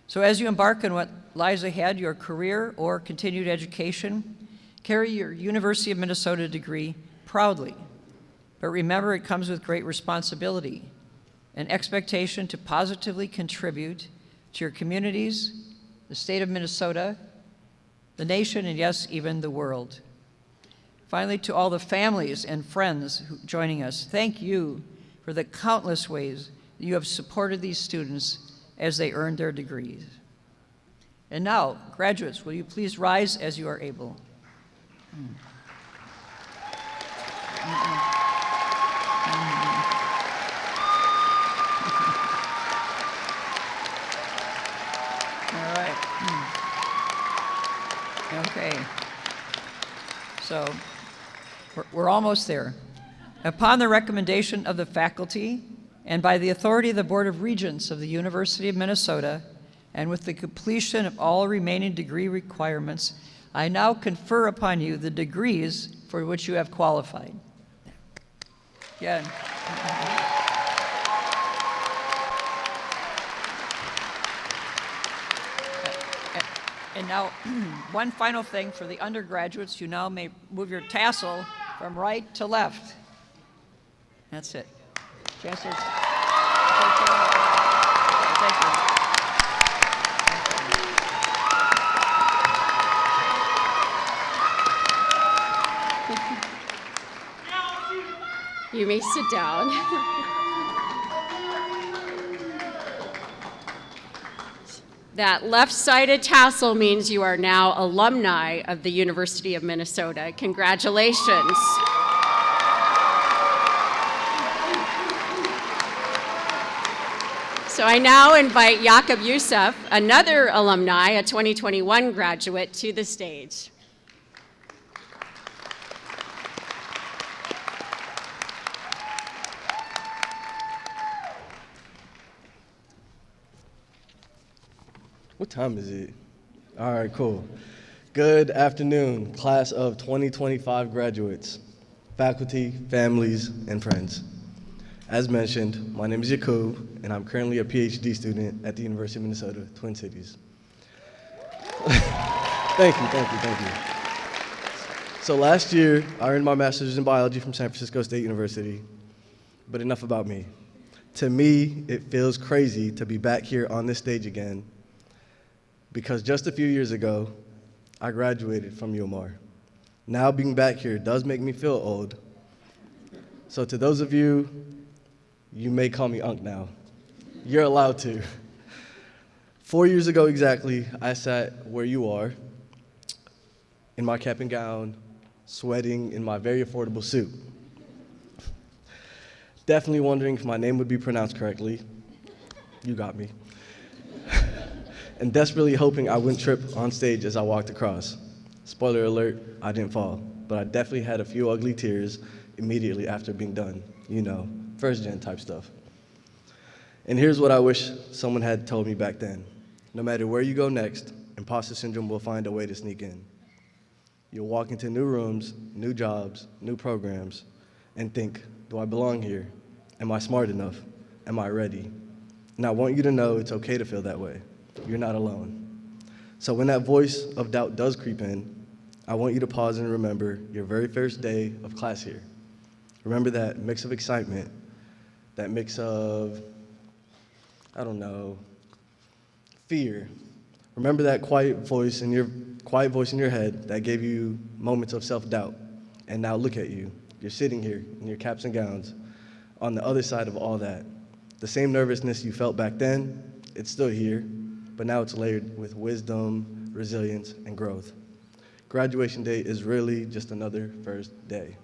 So as you embark on what lies ahead, your career or continued education, carry your University of Minnesota degree proudly. But remember, it comes with great responsibility, an expectation to positively contribute to your communities, the state of Minnesota, the nation, and yes, even the world. Finally, to all the families and friends joining us, thank you for the countless ways that you have supported these students as they earned their degrees. And now, graduates, will you please rise as you are able? All right. Okay. So we're almost there. Upon the recommendation of the faculty and by the authority of the Board of Regents of the University of Minnesota, and with the completion of all remaining degree requirements, I now confer upon you the degrees for which you have qualified. Again. And now, one final thing for the undergraduates, you now may move your tassel from right to left. That's it. Chancellor. Thank you. You may sit down. That left-sided tassel means you are now alumni of the University of Minnesota. Congratulations. So I now invite Jakob Youssef, another alumni, a 2021 graduate, to the stage. What time is it? All right, cool. Good afternoon, class of 2025 graduates, faculty, families, and friends. As mentioned, my name is Jacob, and I'm currently a PhD student at the University of Minnesota, Twin Cities. Thank you. So last year, I earned my master's in biology from San Francisco State University, but enough about me. To me, it feels crazy to be back here on this stage again, because just a few years ago, I graduated from UMR. Now being back here does make me feel old. So to those of you, you may call me Unc now. You're allowed to. 4 years ago exactly, I sat where you are, in my cap and gown, sweating in my very affordable suit. Definitely wondering if my name would be pronounced correctly. You got me. And desperately hoping I wouldn't trip on stage as I walked across. Spoiler alert, I didn't fall, but I definitely had a few ugly tears immediately after being done. You know, first gen type stuff. And here's what I wish someone had told me back then. No matter where you go next, imposter syndrome will find a way to sneak in. You'll walk into new rooms, new jobs, new programs, and think, do I belong here? Am I smart enough? Am I ready? And I want you to know it's okay to feel that way. You're not alone. So when that voice of doubt does creep in, I want you to pause and remember your very first day of class here. Remember that mix of excitement, that mix of, I don't know, fear. Remember that quiet voice in your head that gave you moments of self-doubt. And now look at you. You're sitting here in your caps and gowns on the other side of all that. The same nervousness you felt back then, it's still here, but now it's layered with wisdom, resilience, and growth. Graduation day is really just another first day.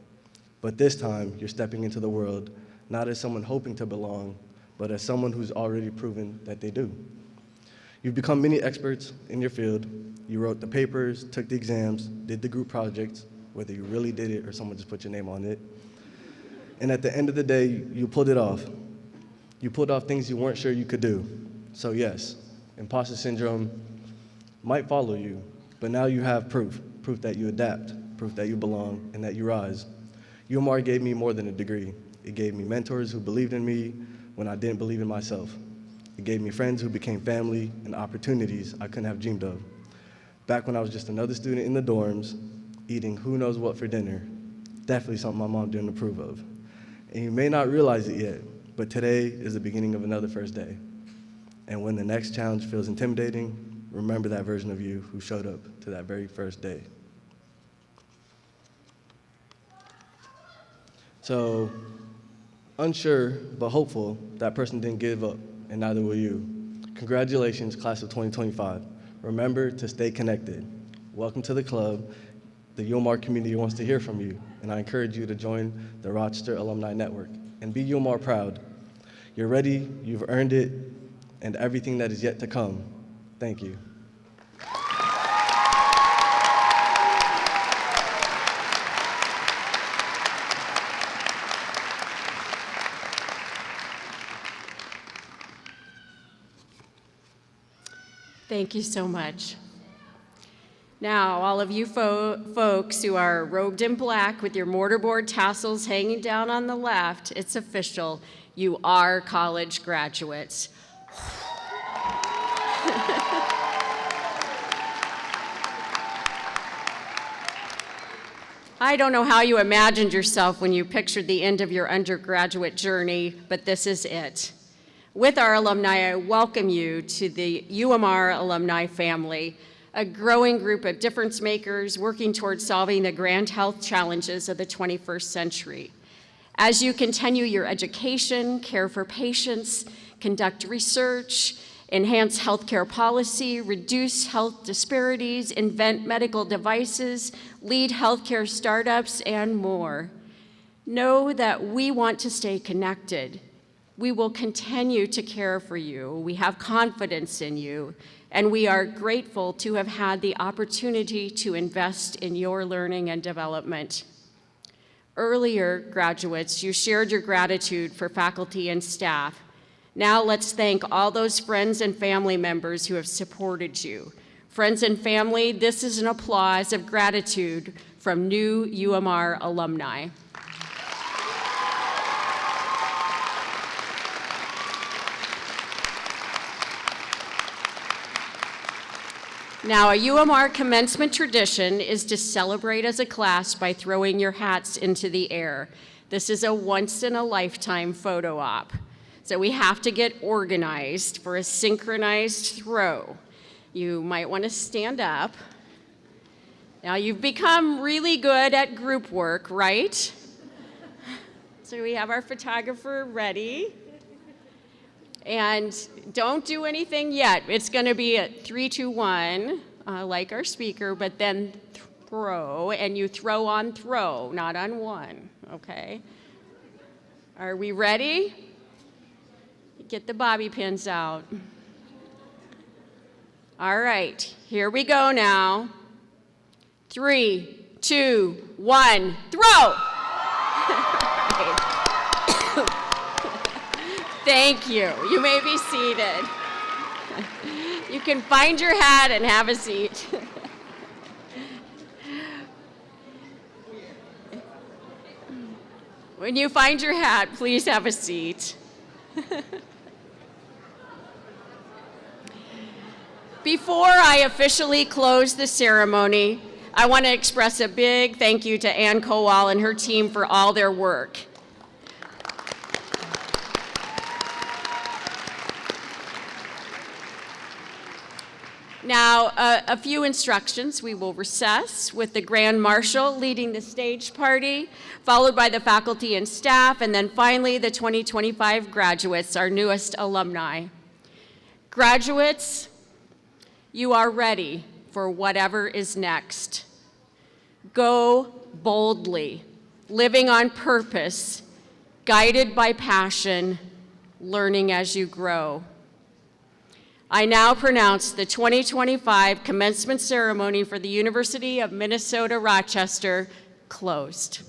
But this time, you're stepping into the world not as someone hoping to belong, but as someone who's already proven that they do. You've become many experts in your field. You wrote the papers, took the exams, did the group projects, whether you really did it or someone just put your name on it. And at the end of the day, you pulled it off. You pulled off things you weren't sure you could do. So yes, imposter syndrome might follow you, but now you have proof that you adapt, proof that you belong, and that you rise. UMR gave me more than a degree. It gave me mentors who believed in me when I didn't believe in myself. It gave me friends who became family and opportunities I couldn't have dreamed of. Back when I was just another student in the dorms, eating who knows what for dinner, definitely something my mom didn't approve of. And you may not realize it yet, but today is the beginning of another first day. And when the next challenge feels intimidating, remember that version of you who showed up to that very first day. So, unsure but hopeful, that person didn't give up, and neither will you. Congratulations, class of 2025. Remember to stay connected. Welcome to the club. The UMR community wants to hear from you, and I encourage you to join the Rochester Alumni Network and be UMR proud. You're ready, you've earned it, and everything that is yet to come. Thank you. Thank you so much. Now, all of you folks who are robed in black with your mortarboard tassels hanging down on the left, it's official. You are college graduates. I don't know how you imagined yourself when you pictured the end of your undergraduate journey, but this is it. With our alumni, I welcome you to the UMR alumni family, a growing group of difference makers working towards solving the grand health challenges of the 21st century. As you continue your education, care for patients, conduct research, enhance healthcare policy, reduce health disparities, invent medical devices, lead healthcare startups, and more, know that we want to stay connected. We will continue to care for you. We have confidence in you, and we are grateful to have had the opportunity to invest in your learning and development. Earlier, graduates, you shared your gratitude for faculty and staff. Now let's thank all those friends and family members who have supported you. Friends and family, this is an applause of gratitude from new UMR alumni. Now, a UMR commencement tradition is to celebrate as a class by throwing your hats into the air. This is a once-in-a-lifetime photo op. So we have to get organized for a synchronized throw. You might want to stand up. Now, you've become really good at group work, right? So we have our photographer ready. And don't do anything yet. It's going to be a 3, 2, 1, like our speaker, but then throw, and you throw on throw, not on one, okay? Are we ready? Get the bobby pins out. All right, here we go now. 3, 2, 1, throw! Thank you. You may be seated. You can find your hat and have a seat. When you find your hat, please have a seat. Before I officially close the ceremony, I want to express a big thank you to Ann Kowal and her team for all their work. Now, a few instructions. We will recess with the Grand Marshal leading the stage party, followed by the faculty and staff, and then finally the 2025 graduates, our newest alumni. Graduates, you are ready for whatever is next. Go boldly, living on purpose, guided by passion, learning as you grow. I now pronounce the 2025 commencement ceremony for the University of Minnesota Rochester closed.